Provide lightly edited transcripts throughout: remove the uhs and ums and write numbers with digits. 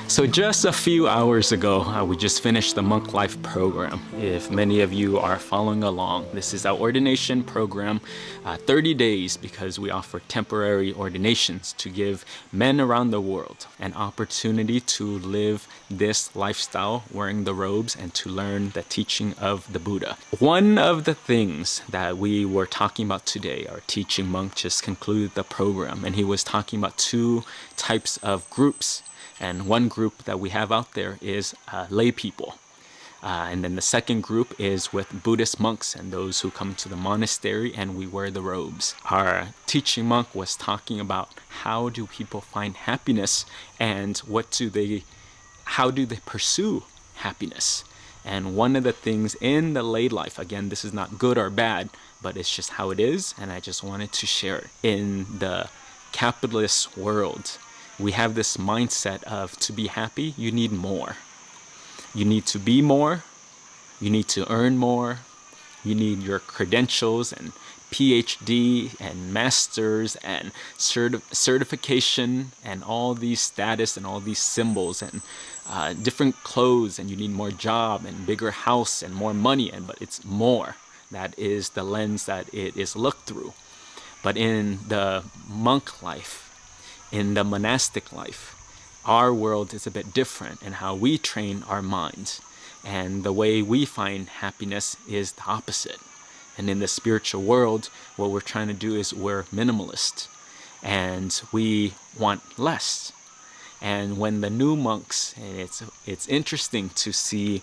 So just a few hours ago, we just finished the Monk Life program. If many of you are following along, this is our ordination program, 30 days, because we offer temporary ordinations to give men around the world an opportunity to live this lifestyle, wearing the robes, and to learn the teaching of the Buddha. One of the things that we were talking about today, our teaching monk just concluded the program, and he was talking about two types of groups. And one group that we have out there is lay people. And then the second group is with Buddhist monks and those who come to the monastery and we wear the robes. Our teaching monk was talking about how do people find happiness and how do they pursue happiness. And one of the things in the lay life, again, this is not good or bad, but it's just how it is. And I just wanted to share it. In the capitalist world, we have this mindset of to be happy, you need more. You need to be more. You need to earn more. You need your credentials and PhD and masters and certification and all these status and all these symbols and different clothes, and you need more job and bigger house and more money, but it's more. That is the lens that it is looked through. But in the monk life, in the monastic life, our world is a bit different in how we train our minds. And the way we find happiness is the opposite. And in the spiritual world, what we're trying to do is we're minimalist. And we want less. And when the new monks, and it's interesting to see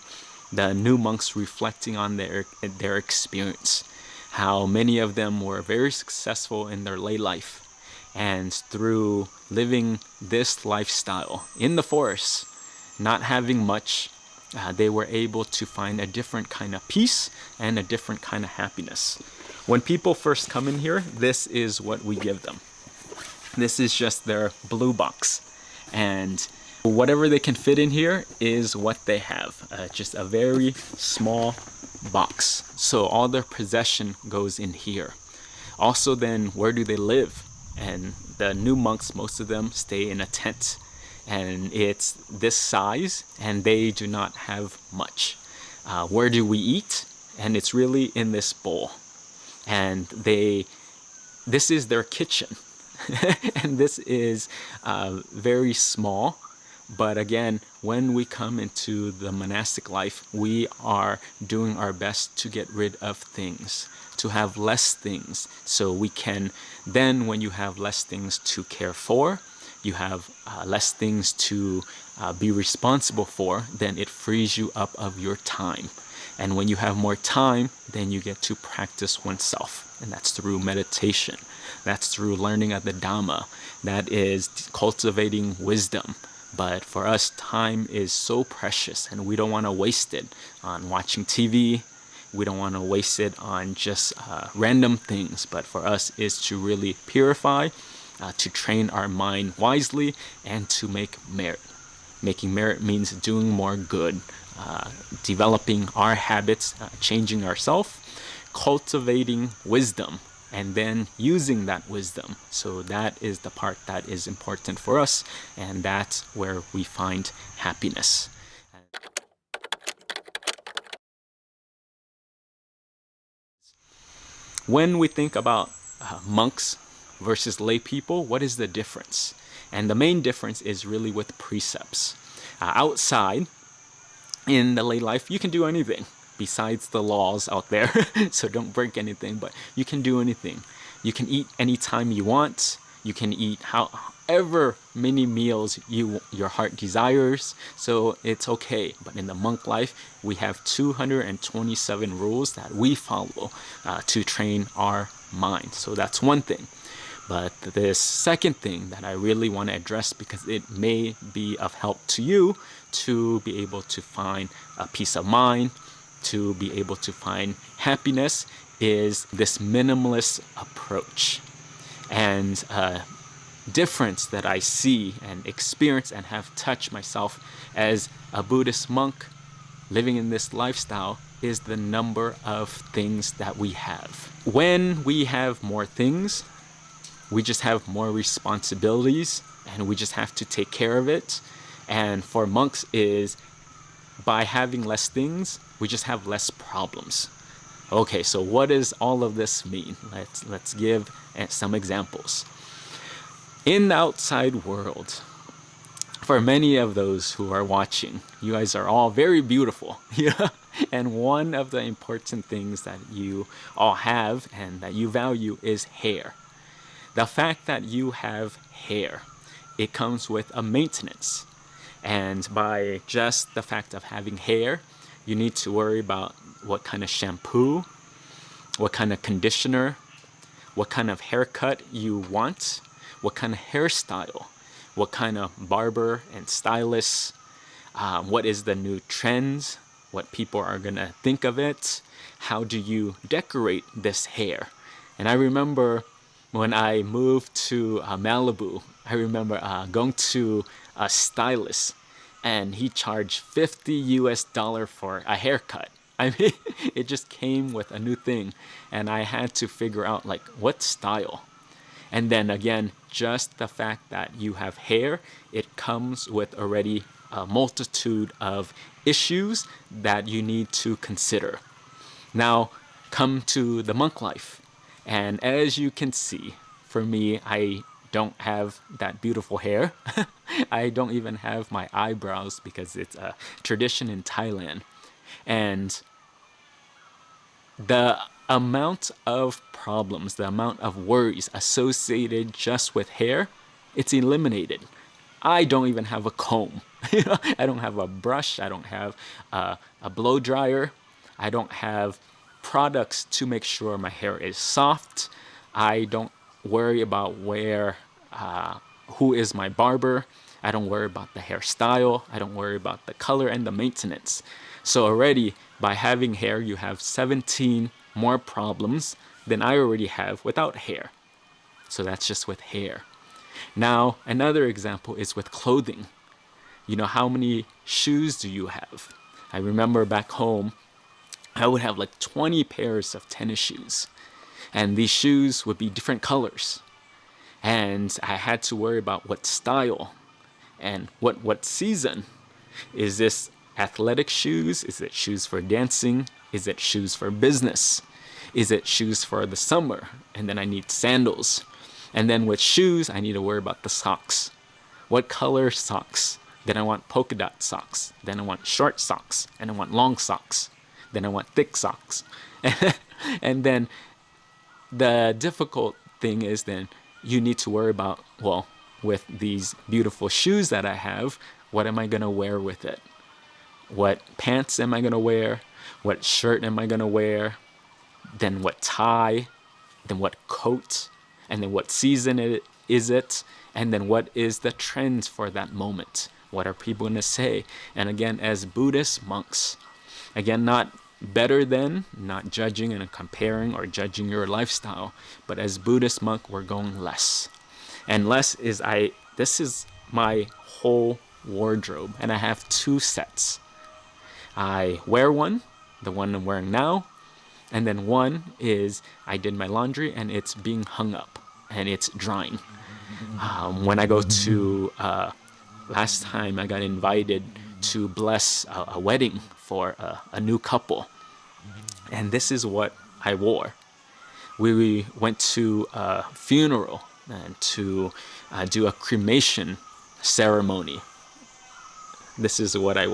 the new monks reflecting on their experience. How many of them were very successful in their lay life. And through living this lifestyle in the forest, not having much, they were able to find a different kind of peace and a different kind of happiness. When people first come in here, this is what we give them. This is just their blue box. And whatever they can fit in here is what they have. Just a very small box. So all their possession goes in here. Also then, where do they live? And the new monks, most of them stay in a tent, and it's this size, and they do not have much. Where do we eat? And it's really in this bowl. And this is their kitchen. And this is very small. But again, when we come into the monastic life, we are doing our best to get rid of things, to have less things. So we can, then when you have less things to care for, you have less things to be responsible for, then it frees you up of your time. And when you have more time, then you get to practice oneself. And that's through meditation. That's through learning of the Dhamma. That is cultivating wisdom. But for us, time is so precious, and we don't want to waste it on watching TV. We don't want to waste it on just random things. But for us, is to really purify, to train our mind wisely, and to make merit. Making merit means doing more good, developing our habits, changing ourselves, cultivating wisdom, and then using that wisdom. So that is the part that is important for us, and that's where we find happiness. When we think about monks versus lay people, what is the difference? And the main difference is really with precepts. Outside, in the lay life, you can do anything besides the laws out there. So don't break anything, but you can do anything. You can eat anytime you want. You can eat however many meals your heart desires. So it's okay. But in the monk life, we have 227 rules that we follow to train our mind. So that's one thing. But this second thing that I really want to address, because it may be of help to you to be able to find a peace of mind, to be able to find happiness, is this minimalist approach. And difference that I see and experience and have touched myself as a Buddhist monk living in this lifestyle is the number of things that we have. When we have more things, we just have more responsibilities and we just have to take care of it. And for monks is by having less things, we just have less problems. Okay, so what does all of this mean? Let's give some examples. In the outside world, for many of those who are watching, you guys are all very beautiful. Yeah. And one of the important things that you all have and that you value is hair. The fact that you have hair, it comes with a maintenance. And by just the fact of having hair, you need to worry about what kind of shampoo, what kind of conditioner, what kind of haircut you want, what kind of hairstyle, what kind of barber and stylist, what is the new trends, what people are gonna think of it, how do you decorate this hair. And I remember when I moved to Malibu, I remember going to a stylist and he charged $50 for a haircut. I mean, it just came with a new thing and I had to figure out like what style. And then again, just the fact that you have hair, it comes with already a multitude of issues that you need to consider. Now, come to the monk life. And as you can see, for me, I don't have that beautiful hair. I don't even have my eyebrows because it's a tradition in Thailand. And the amount of problems, the amount of worries associated just with hair, it's eliminated. I don't even have a comb. I don't have a brush. I don't have a blow dryer. I don't have products to make sure my hair is soft. I don't worry about who is my barber. I don't worry about the hairstyle. I don't worry about the color and the maintenance. So already by having hair, you have 17 more problems than I already have without hair. So that's just with hair. Now, another example is with clothing. You know, how many shoes do you have? I remember back home, I would have like 20 pairs of tennis shoes. And these shoes would be different colors. And I had to worry about what style and what season. Is this athletic shoes? Is it shoes for dancing? Is it shoes for business? Is it shoes for the summer? And then I need sandals. And then with shoes, I need to worry about the socks. What color socks? Then I want polka dot socks. Then I want short socks. And I want long socks. Then I want thick socks. And then the difficult thing is then you need to worry about, well, with these beautiful shoes that I have, what am I going to wear with it? What pants am I going to wear? What shirt am I going to wear? Then what tie? Then what coat? And then what season is it? And then what is the trends for that moment? What are people going to say? And again, as Buddhist monks, again, not better than, not judging and comparing or judging your lifestyle, but as Buddhist monk, we're going less. And less is this is my whole wardrobe, and I have 2 sets. I wear one, the one I'm wearing now, and then one is I did my laundry and it's being hung up and it's drying. When I go to, last time I got invited to bless a wedding for a new couple. And this is what I wore. We went to a funeral and to do a cremation ceremony. This is what I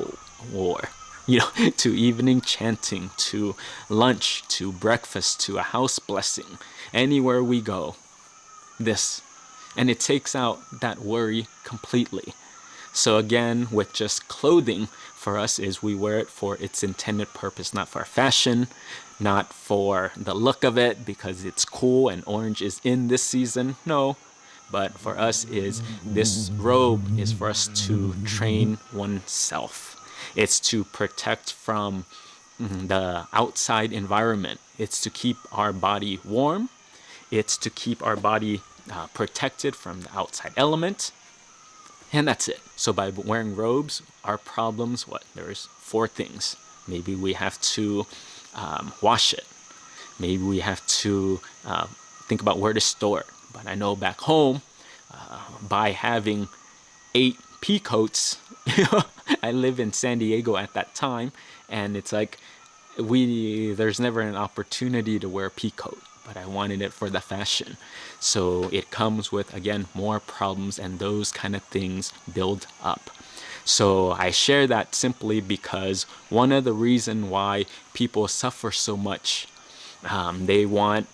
wore. You know, to evening chanting, to lunch, to breakfast, to a house blessing, anywhere we go, this. And it takes out that worry completely. So again, with just clothing, for us is we wear it for its intended purpose, not for fashion, not for the look of it because it's cool and orange is in this season. No, but for us is this robe is for us to train oneself. It's to protect from the outside environment. It's to keep our body warm. It's to keep our body protected from the outside element. And that's it. So by wearing robes, our problems, there's 4 things. Maybe we have to wash it. Maybe we have to think about where to store it. But I know back home, by having 8 pea coats, I live in San Diego at that time, and it's like there's never an opportunity to wear a pea coat, but I wanted it for the fashion. So it comes with, again, more problems, and those kind of things build up. So I share that simply because one of the reasons why people suffer so much, they want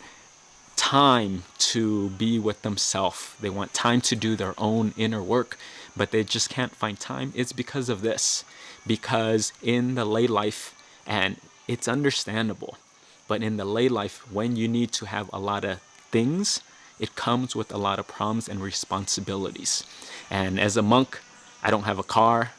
time to be with themselves. They want time to do their own inner work, but they just can't find time. It's because of this. Because in the lay life, and it's understandable, but in the lay life, when you need to have a lot of things, it comes with a lot of problems and responsibilities. And as a monk, I don't have a car.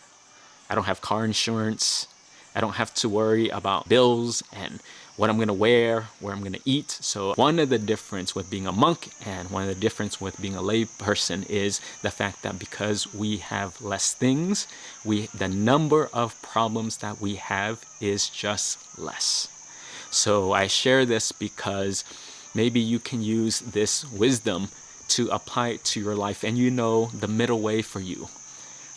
I don't have car insurance. I don't have to worry about bills and what I'm going to wear, where I'm going to eat. So one of the difference with being a monk and one of the difference with being a lay person is the fact that because we have less things, the number of problems that we have is just less. So I share this because maybe you can use this wisdom to apply it to your life, and you know the middle way for you.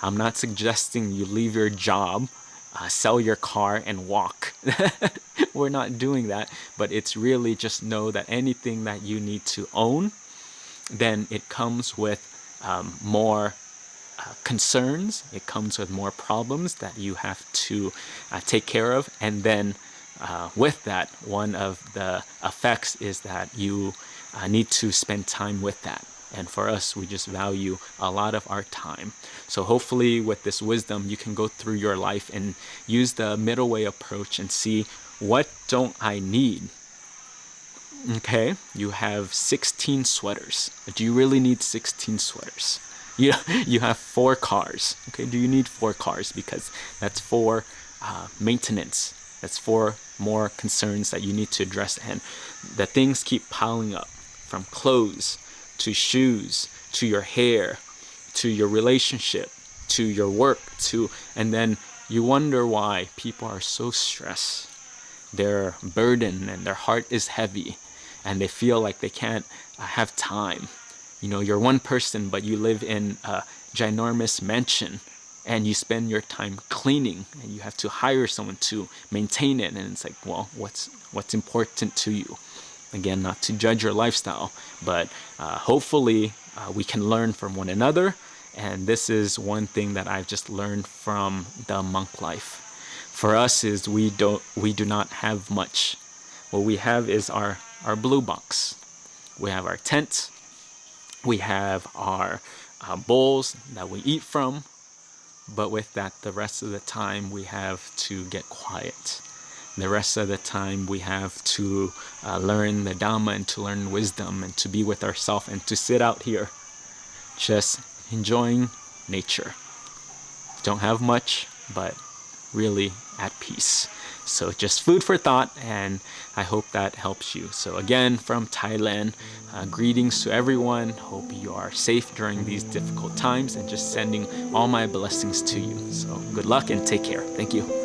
I'm not suggesting you leave your job, sell your car, and walk. We're not doing that, but it's really just know that anything that you need to own, then it comes with more concerns. It comes with more problems that you have to take care of. And then with that, one of the effects is that you need to spend time with that. And for us, we just value a lot of our time. So hopefully with this wisdom, you can go through your life and use the middle way approach and see, what don't I need? Okay, you have 16 sweaters. Do you really need 16 sweaters? You have 4 cars. Okay, do you need 4 cars? Because that's 4 maintenance. That's 4 more concerns that you need to address. And the things keep piling up, from clothes to shoes, to your hair, to your relationship, to your work, and then you wonder why people are so stressed. They're burdened and their heart is heavy, and they feel like they can't have time. You're one person, but you live in a ginormous mansion, and you spend your time cleaning, and you have to hire someone to maintain it. And it's like, well, what's important to you? Again, not to judge your lifestyle, but hopefully we can learn from one another. And this is one thing that I've just learned from the monk life. For us is we do not have much. What we have is our blue box. We have our tent. We have our bowls that we eat from. But with that, the rest of the time we have to get quiet. The rest of the time we have to learn the Dhamma and to learn wisdom and to be with ourselves and to sit out here just enjoying nature. Don't have much, but really at peace. So just food for thought, and I hope that helps you. So again, from Thailand, greetings to everyone. Hope you are safe during these difficult times, and just sending all my blessings to you. So good luck and take care. Thank you.